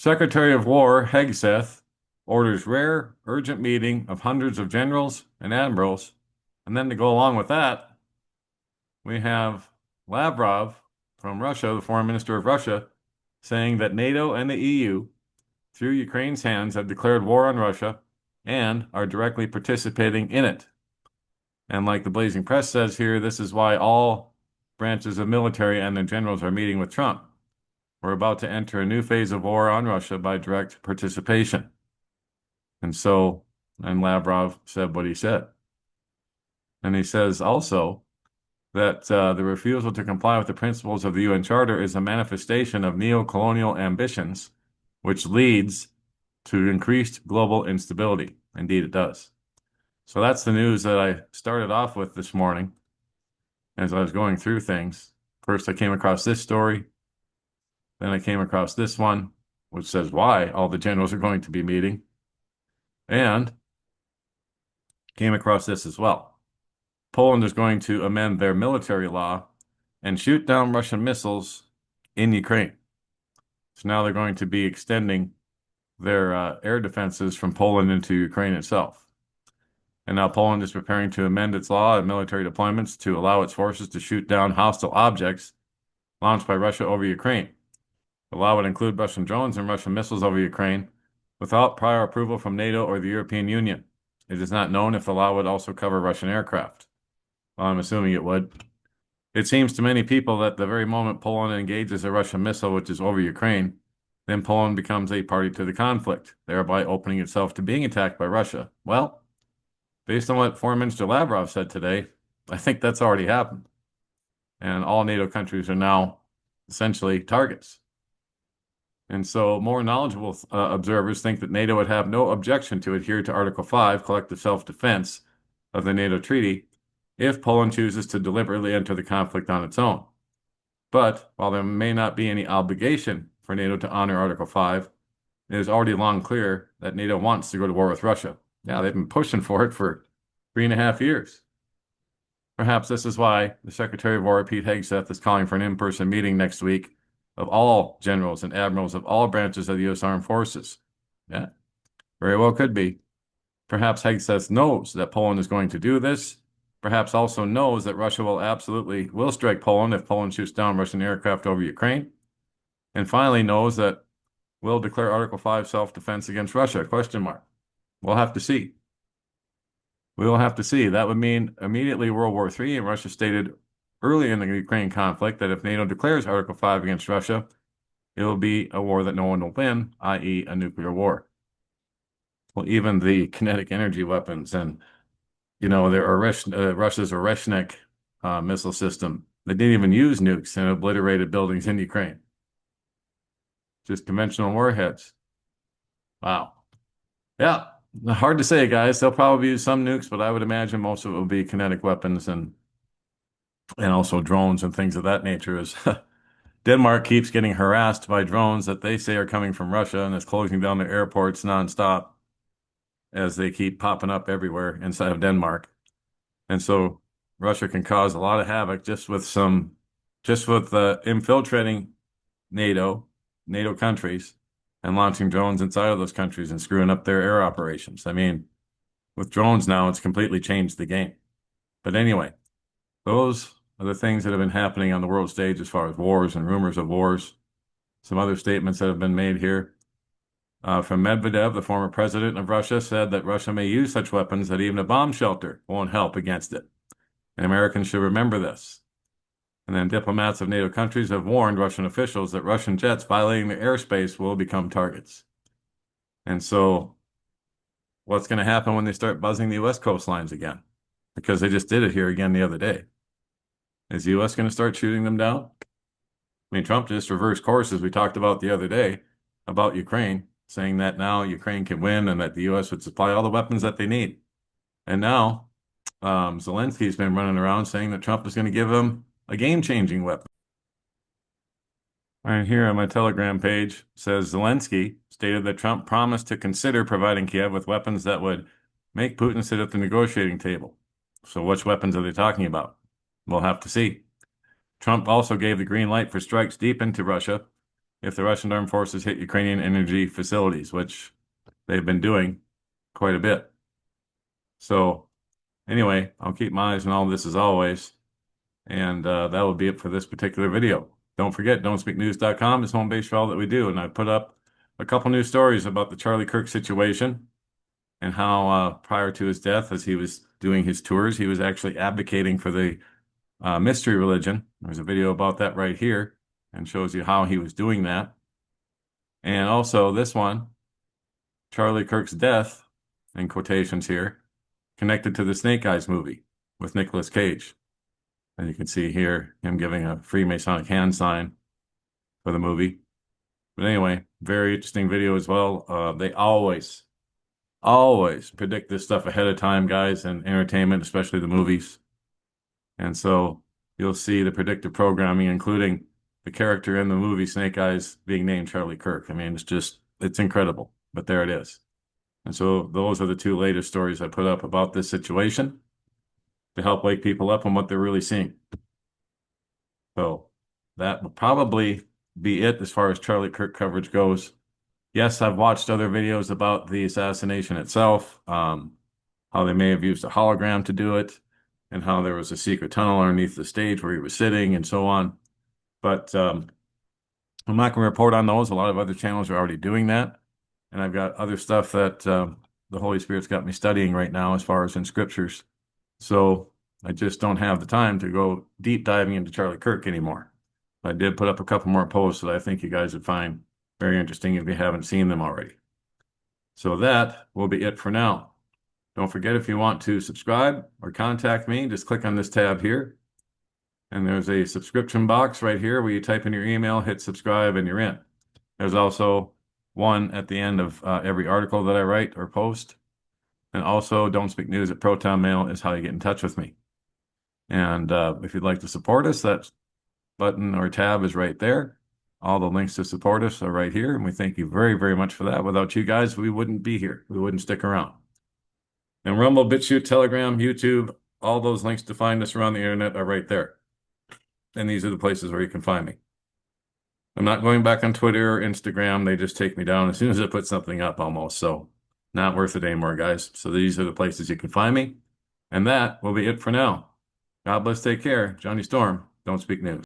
Secretary of War Hegseth orders rare, urgent meeting of hundreds of generals and admirals. And then to go along with that, we have Lavrov from Russia, the foreign minister of Russia, saying that NATO and the EU, through Ukraine's hands, have declared war on Russia and are directly participating in it. And like the Blazing Press says here, this is why all branches of military and their generals are meeting with Trump. We're about to enter a new phase of war on Russia by direct participation. And Lavrov said what he said. And he says also that the refusal to comply with the principles of the UN Charter is a manifestation of neo-colonial ambitions, which leads to increased global instability. Indeed, it does. So that's the news that I started off with this morning as I was going through things. First, I came across this story. Then I came across this one, which says why all the generals are going to be meeting. And came across this as well. Poland is going to amend their military law and shoot down Russian missiles in Ukraine. So now they're going to be extending their air defenses from Poland into Ukraine itself. And now Poland is preparing to amend its law and military deployments to allow its forces to shoot down hostile objects launched by Russia over Ukraine. The law would include Russian drones and Russian missiles over Ukraine without prior approval from NATO or the European Union. It is not known if the law would also cover Russian aircraft. Well, I'm assuming it would. It seems to many people that the very moment Poland engages a Russian missile, which is over Ukraine, then Poland becomes a party to the conflict, thereby opening itself to being attacked by Russia. Well, based on what Foreign Minister Lavrov said today, I think that's already happened. And all NATO countries are now essentially targets. And so more knowledgeable observers think that NATO would have no objection to adhere to Article 5, collective self-defense of the NATO treaty, if Poland chooses to deliberately enter the conflict on its own. But while there may not be any obligation for NATO to honor Article 5, it is already long clear that NATO wants to go to war with Russia. Yeah, they've been pushing for it for 3.5 years. Perhaps this is why the Secretary of War, Pete Hegseth, is calling for an in-person meeting next week of all generals and admirals of all branches of the U.S. Armed Forces. Yeah, very well could be. Perhaps Hegseth knows that Poland is going to do this. Perhaps also knows that Russia will strike Poland if Poland shoots down Russian aircraft over Ukraine. And finally knows that we'll declare Article 5 self-defense against Russia, question mark. We'll have to see. We will have to see. That would mean immediately World War III, and Russia stated early in the Ukraine conflict that if NATO declares Article 5 against Russia, it will be a war that no one will win, i.e. a nuclear war. Well, even the kinetic energy weapons and, Russia's Oreshnik missile system, they didn't even use nukes and obliterated buildings in Ukraine. Just conventional warheads. Wow. Yeah, hard to say, guys. They'll probably use some nukes, but I would imagine most of it will be kinetic weapons and also drones and things of that nature. As Denmark keeps getting harassed by drones that they say are coming from Russia and is closing down their airports nonstop as they keep popping up everywhere inside of Denmark. And so Russia can cause a lot of havoc just with infiltrating NATO countries and launching drones inside of those countries and screwing up their air operations. I mean, with drones now, it's completely changed the game. But anyway, those are the things that have been happening on the world stage as far as wars and rumors of wars. Some other statements that have been made here. From Medvedev, the former president of Russia, said that Russia may use such weapons that even a bomb shelter won't help against it. And Americans should remember this. And then diplomats of NATO countries have warned Russian officials that Russian jets violating their airspace will become targets. And so what's going to happen when they start buzzing the U.S. coastlines again? Because they just did it here again the other day. Is the U.S. going to start shooting them down? I mean, Trump just reversed course, as we talked about the other day, about Ukraine, saying that now Ukraine can win and that the U.S. would supply all the weapons that they need. And now Zelensky's been running around saying that Trump is going to give them a game-changing weapon. Right here on my Telegram page says Zelensky stated that Trump promised to consider providing Kiev with weapons that would make Putin sit at the negotiating table. So which weapons are they talking about? We'll have to see. Trump also gave the green light for strikes deep into Russia if the Russian armed forces hit Ukrainian energy facilities, which they've been doing quite a bit. So anyway, I'll keep my eyes on all this as always. And that will be it for this particular video. Don't forget, don'tspeaknews.com is home base for all that we do. And I put up a couple news stories about the Charlie Kirk situation and how prior to his death, as he was doing his tours, he was actually advocating for the mystery religion. There's a video about that right here and shows you how he was doing that. And also this one, Charlie Kirk's death, in quotations here, connected to the Snake Eyes movie with Nicolas Cage. And you can see here him giving a Freemasonic hand sign for the movie. But anyway, very interesting video as well. They always predict this stuff ahead of time, guys, in entertainment, especially the movies. And so you'll see the predictive programming, including the character in the movie Snake Eyes being named Charlie Kirk. I mean, it's incredible, but there it is. And so those are the two latest stories I put up about this situation to help wake people up on what they're really seeing. So that will probably be it as far as Charlie Kirk coverage goes. Yes, I've watched other videos about the assassination itself, how they may have used a hologram to do it, and how there was a secret tunnel underneath the stage where he was sitting and so on. But I'm not going to report on those. A lot of other channels are already doing that. And I've got other stuff that the Holy Spirit's got me studying right now as far as in scriptures. So I just don't have the time to go deep diving into Charlie Kirk anymore. I did put up a couple more posts that I think you guys would find very interesting if you haven't seen them already. So that will be it for now. Don't forget, if you want to subscribe or contact me, just click on this tab here. And there's a subscription box right here where you type in your email, hit subscribe, and you're in. There's also one at the end of every article that I write or post. And also, Don't Speak News at Proton Mail is how you get in touch with me. And if you'd like to support us, that button or tab is right there. All the links to support us are right here. And we thank you very, very much for that. Without you guys, we wouldn't be here. We wouldn't stick around. And Rumble, BitChute, Telegram, YouTube, all those links to find us around the internet are right there. And these are the places where you can find me. I'm not going back on Twitter or Instagram. They just take me down as soon as I put something up almost. So not worth it anymore, guys. So these are the places you can find me. And that will be it for now. God bless, take care. Johnny Storm, Don't Speak News.